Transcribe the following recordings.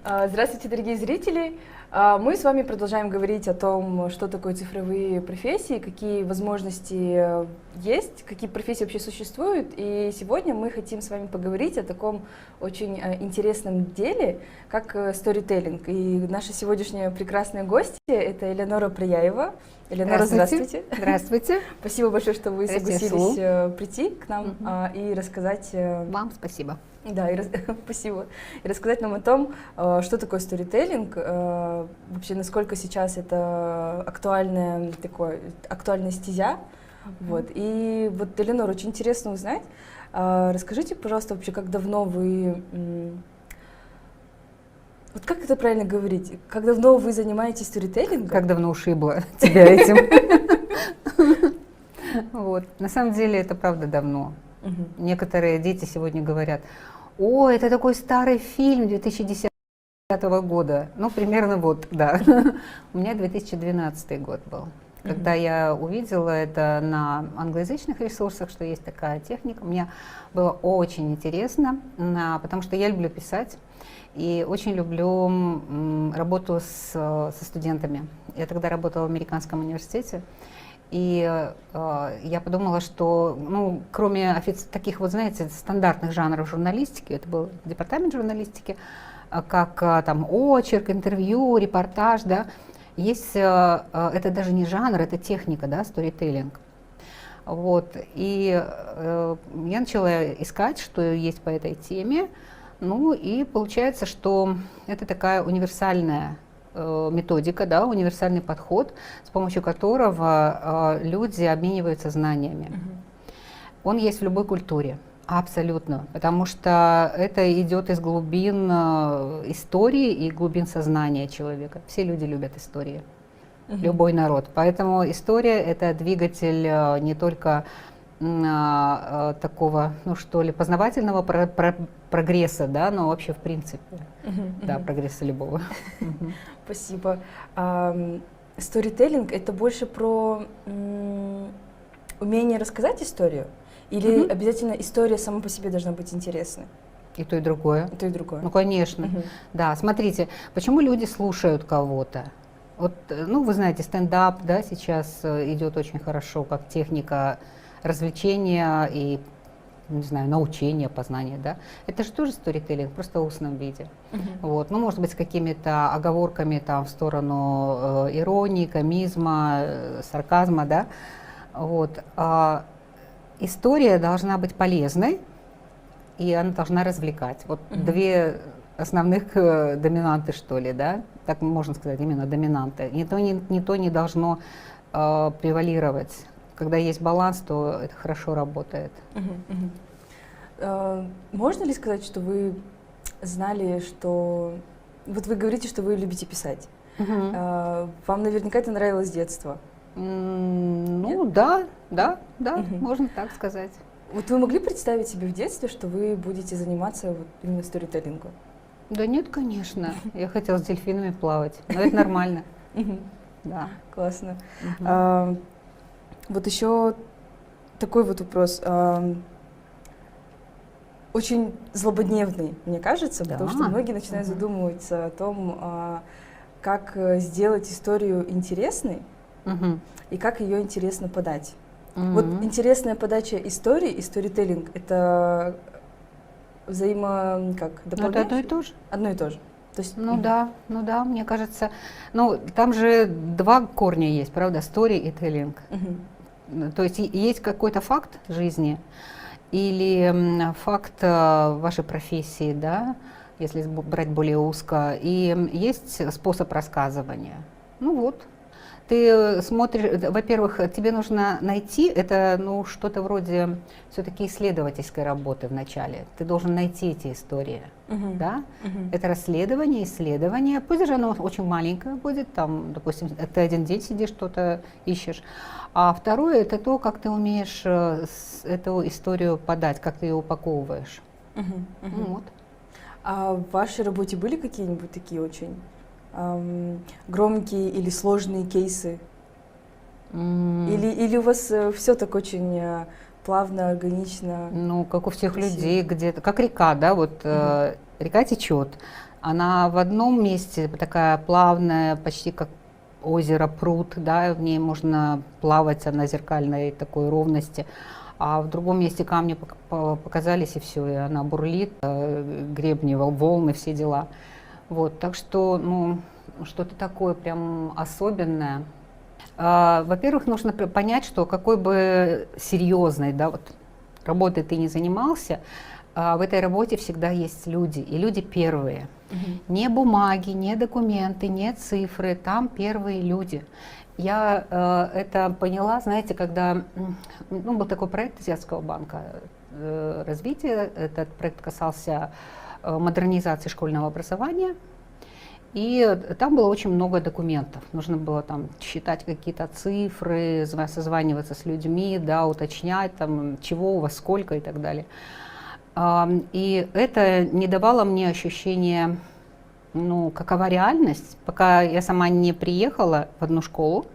Здравствуйте, дорогие зрители! Мы с вами продолжаем говорить о том, что такое цифровые профессии, какие возможности есть, какие профессии вообще существуют. И сегодня мы хотим с вами поговорить о таком очень интересном деле, как сторителлинг. И наша сегодняшняя прекрасная гостья — это Элеонора Прияева. Элеонора, здравствуйте. Здравствуйте. Спасибо большое, что вы согласились прийти к нам и рассказать... Вам спасибо. Да, спасибо. И рассказать нам о том, что такое сторителлинг, вообще насколько сейчас это актуальная стезя. Вот. И вот, Элеонора, очень интересно узнать, расскажите, пожалуйста, вообще, как давно вы, вот как это правильно говорить, как давно вы занимаетесь сторителлингом? Как давно ушибла тебя этим. Вот. На самом деле это правда давно. Некоторые дети сегодня говорят: о, это такой старый фильм 2010 года. Ну, примерно вот, да. У меня 2012 год был. Когда я увидела это на англоязычных ресурсах, что есть такая техника, мне было очень интересно, потому что я люблю писать и очень люблю работу со студентами. Я тогда работала в американском университете. И я подумала, что, ну, кроме таких, вот, знаете, стандартных жанров журналистики, это был департамент журналистики, как там очерк, интервью, репортаж, да, есть, это даже не жанр, это техника, да, сторителлинг. Вот, и я начала искать, что есть по этой теме, ну, и получается, что это такая универсальная методика, да, универсальный подход, с помощью которого люди обмениваются знаниями. Он есть в любой культуре, абсолютно, потому что это идет из глубин истории и глубин сознания человека. Все люди любят истории, любой народ. Поэтому история — это двигатель не только такого, ну что ли, познавательного прогресса, да, но вообще в принципе, да, прогресса любого. Спасибо. Сторителлинг — это больше про умение рассказать историю? Или обязательно история сама по себе должна быть интересной? И то, и другое. И то, и другое. Ну, конечно. Да, смотрите, почему люди слушают кого-то? Вот, ну, вы знаете, стендап, да, сейчас идет очень хорошо, как техника развлечения и, не знаю, научения, познания, да. Это же тоже сторителлинг, просто в устном виде. Вот, ну, может быть, с какими-то оговорками там в сторону иронии, комизма, сарказма, да. Вот. История должна быть полезной, и она должна развлекать. Вот две основных доминанты, что ли, да, так можно сказать, именно доминанты. Ни то не должно превалировать. Когда есть баланс, то это хорошо работает. Можно ли сказать, что вы знали, что... Вот вы говорите, что вы любите писать. Вам наверняка это нравилось с детства. Ну, да, можно так сказать. Вот вы могли представить себе в детстве, что вы будете заниматься вот именно сторителлингом? Да нет, конечно. Я хотела с дельфинами плавать, но это нормально. Да. Классно. Вот еще такой вот вопрос. Очень злободневный, мне кажется, потому что многие начинают задумываться о том, как сделать историю интересной и как ее интересно подать. Вот интересная подача истории и сторителлинг — это дополняющие? Это одно и то же. Одно и то же. То есть, ну да, мне кажется, ну там же два корня есть, правда, story и telling. То есть есть какой-то факт жизни или факт вашей профессии, да, если брать более узко, и есть способ рассказывания. Ну вот. Ты смотришь, во-первых, тебе нужно найти, это, ну, что-то вроде все-таки исследовательской работы вначале. Ты должен найти эти истории, да? Это расследование, исследование, пусть даже оно очень маленькое будет, там, допустим, ты один день сидишь, что-то ищешь. А второе — это то, как ты умеешь эту историю подать, как ты ее упаковываешь. Вот. А в вашей работе были какие-нибудь такие очень громкие или сложные кейсы? Или у вас все так очень плавно, органично? Ну, как у всех людей, где-то, как река, да, вот река течет, Она в одном месте такая плавная, почти как озеро, пруд, да, в ней можно плавать на зеркальной такой ровности. А в другом месте камни показались, и все, и она бурлит, гребни, волны, все дела. Вот, так что, ну, что-то такое прям особенное. Во-первых, нужно понять, что какой бы серьезной, да, вот, работой ты не занимался, в этой работе всегда есть люди, и люди первые. Не бумаги, не документы, не цифры, там первые люди. Я это поняла, знаете, когда был такой проект Азиатского банка развития, этот проект касался модернизации школьного образования, и там было очень много документов. Нужно было там считать какие-то цифры, созваниваться с людьми, да, уточнять, там, чего у вас сколько и так далее. И это не давало мне ощущения, ну, какова реальность, пока я сама не приехала в одну школу.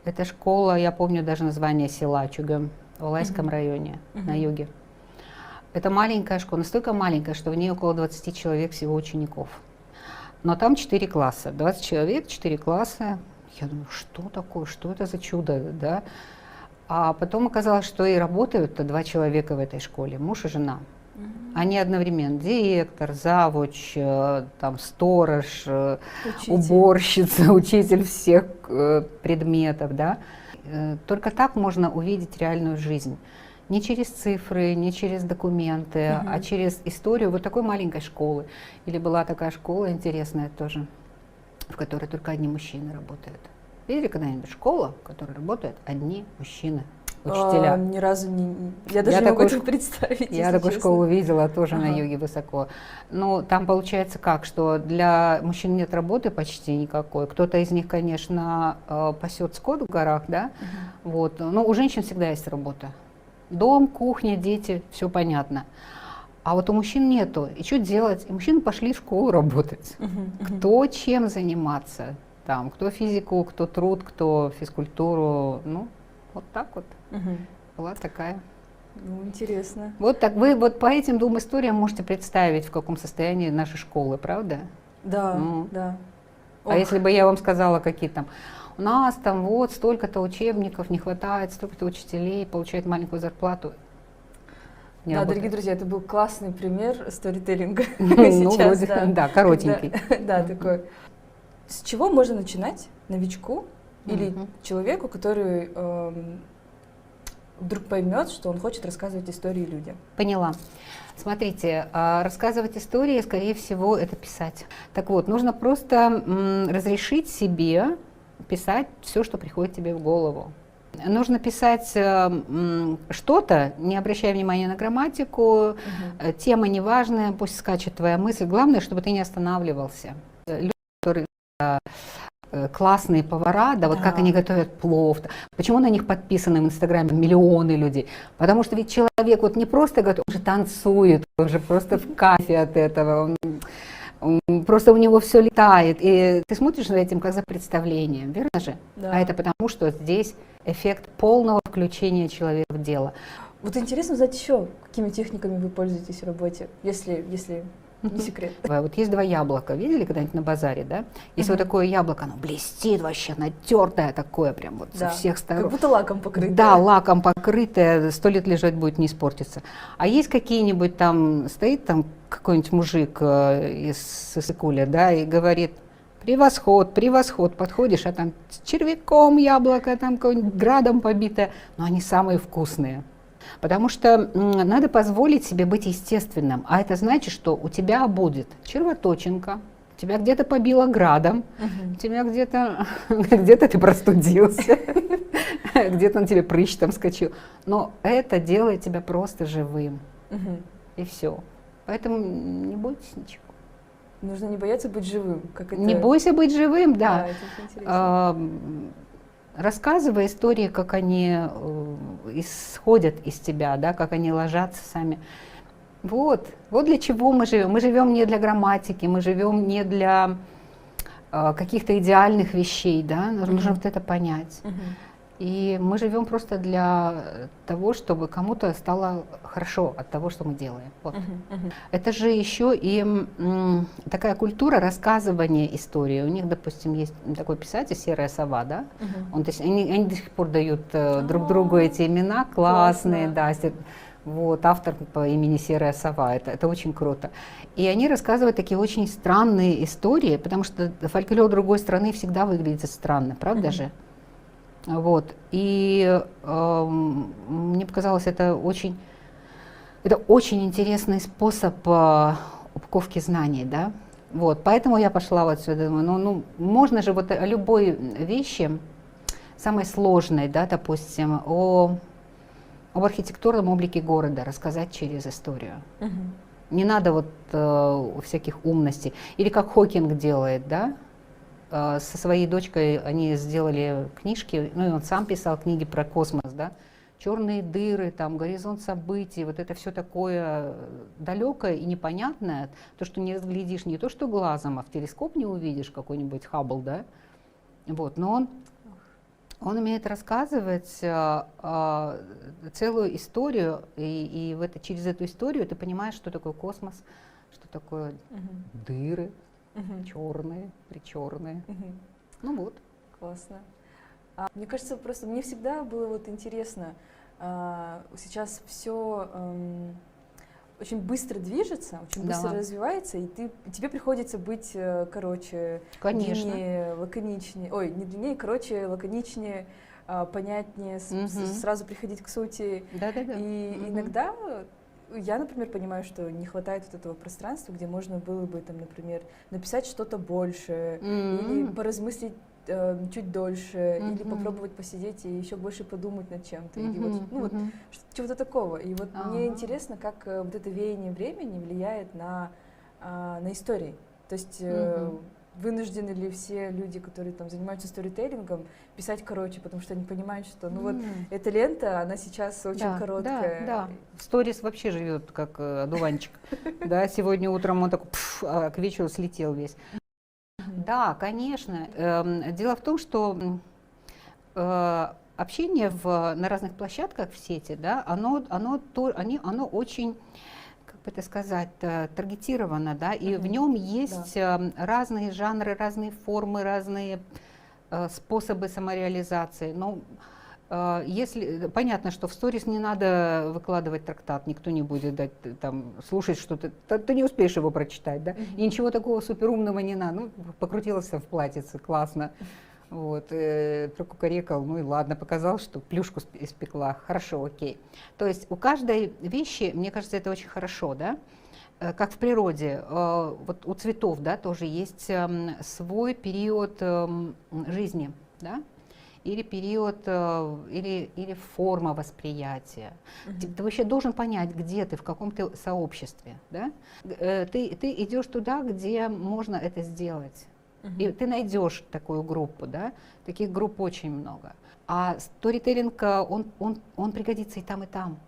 Эта школа, я помню даже название села Чугем в Алайском районе на юге. Это маленькая школа, настолько маленькая, что в ней около 20 человек всего учеников. Но там 4 класса, 20 человек, 4 класса. Я думаю, что такое, что это за чудо, да? А потом оказалось, что и работают 2 человека в этой школе, муж и жена. Они одновременно директор, завуч, там, сторож, уборщица, учитель всех предметов, да. Только так можно увидеть реальную жизнь. Не через цифры, не через документы, а через историю вот такой маленькой школы. Или была такая школа интересная тоже, в которой только одни мужчины работают. Видели когда-нибудь школу, в которой работают одни мужчины, учителя? Ни разу не... Я даже не могу это представить. Я такую школу видела тоже на юге высоко. Но там получается как, что для мужчин нет работы почти никакой. Кто-то из них, конечно, пасет скот в горах, да? Вот. Но у женщин всегда есть работа. Дом, кухня, дети, все понятно. А вот у мужчин нету. И что делать? И мужчины пошли в школу работать. Кто чем заниматься? Там, кто физику, кто труд, кто физкультуру. Ну, вот так вот. Была такая. Ну, интересно. Вот так. Вы вот по этим 2 историям можете представить, в каком состоянии наши школы, правда? Да, да. А если бы я вам сказала, какие там... У нас там вот столько-то учебников не хватает, столько-то учителей, получают маленькую зарплату. Да, дорогие друзья, это был классный пример сторителлинга сейчас. Да, коротенький. Да, такой. С чего можно начинать новичку или человеку, который вдруг поймет, что он хочет рассказывать истории людям? Поняла. Смотрите, рассказывать истории, скорее всего, это писать. Так вот, нужно просто разрешить себе писать все, что приходит тебе в голову. Нужно писать что-то, не обращая внимания на грамматику, тема неважная, пусть скачет твоя мысль. Главное, чтобы ты не останавливался. Люди, которые классные повара, да, вот как они готовят плов, почему на них подписаны в Инстаграме миллионы людей? Потому что ведь человек вот не просто готовит, он же танцует, он же просто в кайфе от этого, просто у него все летает, и ты смотришь за этим как за представлением, верно же? Да. А это потому, что здесь эффект полного включения человека в дело. Вот интересно узнать еще, какими техниками вы пользуетесь в работе, если не секрет. Вот есть 2 яблока, видели когда-нибудь на базаре, да? Есть вот такое яблоко, оно блестит вообще, натертое такое прям вот со всех сторон. Как будто лаком покрытое. Да, лаком покрытое, 100 лет лежать будет, не испортится. А есть какие-нибудь там, стоит там какой-нибудь мужик из Сысыкуля, да, и говорит: превосход, превосход, подходишь, а там с червяком яблоко, там какое-нибудь градом побитое, но они самые вкусные. Потому что надо позволить себе быть естественным, а это значит, что у тебя будет червоточинка, тебя где-то побило градом, тебя где-то ты простудился, где-то на тебе прыщ там скочил, но это делает тебя просто живым, и все. Поэтому не бойтесь ничего. Нужно не бояться быть живым. Не бойся быть живым, да. Да, это очень интересно. Рассказывай истории, как они исходят из тебя, да, как они ложатся сами. Вот для чего мы живем. Мы живем не для грамматики, мы живем не для каких-то идеальных вещей, да, нужно вот это понять. И мы живем просто для того, чтобы кому-то стало хорошо от того, что мы делаем. Вот. Это же еще и такая культура рассказывания истории. У них, допустим, есть такой писатель «Серая сова», да? Он, то есть, они до сих пор дают друг другу эти имена классные, да. Вот, автор по имени Серая сова, это очень круто. И они рассказывают такие очень странные истории, потому что фольклор другой страны всегда выглядит странно, правда же? Вот. И мне показалось, это очень интересный способ упаковки знаний, да. Вот. Поэтому я пошла вот сюда, думаю, ну можно же вот о любой вещи, самой сложной, да, допустим, об архитектурном облике города рассказать через историю. Не надо вот всяких умностей. Или как Хокинг делает, да. Со своей дочкой они сделали книжки, ну и он сам писал книги про космос, да, черные дыры, там, горизонт событий, вот это все такое далекое и непонятное, то, что не разглядишь не то, что глазом, а в телескоп не увидишь какой-нибудь Хаббл, да, вот, но он умеет рассказывать целую историю, и через эту историю ты понимаешь, что такое космос, что такое дыры, черные, причерные. Ну вот. Классно. Мне кажется, просто мне всегда было вот интересно, сейчас все очень быстро движется, очень быстро развивается, и тебе приходится быть короче, длиннее, лаконичнее, не длиннее, короче, лаконичнее, понятнее, сразу приходить к сути. И иногда я, например, понимаю, что не хватает вот этого пространства, где можно было бы, там, например, написать что-то больше, или поразмыслить чуть дольше, или попробовать посидеть и еще больше подумать над чем-то, или вот чего-то такого. И вот мне интересно, как вот это веяние времени влияет на истории. То есть вынуждены ли все люди, которые там занимаются сторителлингом, писать короче, потому что они понимают, что вот эта лента, она сейчас очень короткая. Да. Сторис вообще живет как одуванчик. Да, сегодня утром он такой, а к вечеру слетел весь. Да, конечно. Дело в том, что общение на разных площадках в сети, да, оно очень, как бы это сказать, таргетировано, да, и в нем есть разные жанры, разные формы, разные способы самореализации. Но если понятно, что в сторис не надо выкладывать трактат, никто не будет там слушать что-то, ты не успеешь его прочитать, да, и ничего такого суперумного не надо. Ну, покрутился в платьице, классно. Вот, прокукарекал, ну и ладно, показал, что плюшку испекла, хорошо, окей. То есть у каждой вещи, мне кажется, это очень хорошо, да, как в природе, вот у цветов, да, тоже есть свой период жизни, да, или период, или форма восприятия. Ты вообще должен понять, где ты, в каком ты сообществе, да, ты идешь туда, где можно это сделать. И ты найдешь такую группу, да? Таких групп очень много. А сторителлинг, он пригодится и там, и там.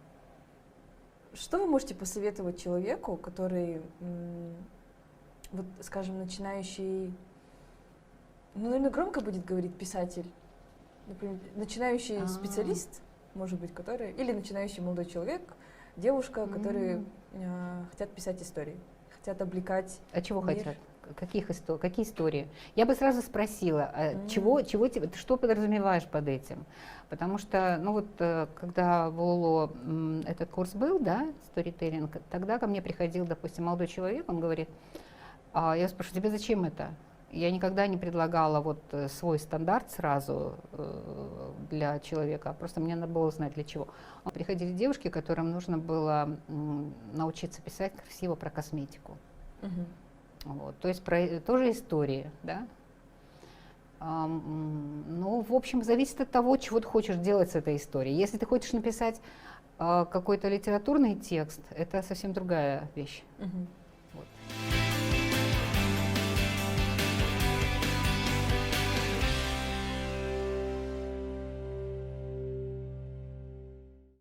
Что вы можете посоветовать человеку, который, вот, скажем, начинающий, наверное, громко будет говорить писатель, например, начинающий специалист, может быть, который, или начинающий молодой человек, девушка, которые хотят писать истории, хотят облекать А чего мир. хотят? Какие истории? Я бы сразу спросила, чего тебе, ты что подразумеваешь под этим? Потому что, ну вот, когда в ОЛО этот курс был, да, сторителлинг, тогда ко мне приходил, допустим, молодой человек, он говорит, я спрашиваю, тебе зачем это? Я никогда не предлагала вот свой стандарт сразу для человека, просто мне надо было знать для чего. Приходили девушки, которым нужно было научиться писать красиво про косметику. Вот, то есть тоже истории, да. Ну, в общем, зависит от того, чего ты хочешь делать с этой историей. Если ты хочешь написать какой-то литературный текст, это совсем другая вещь. Вот.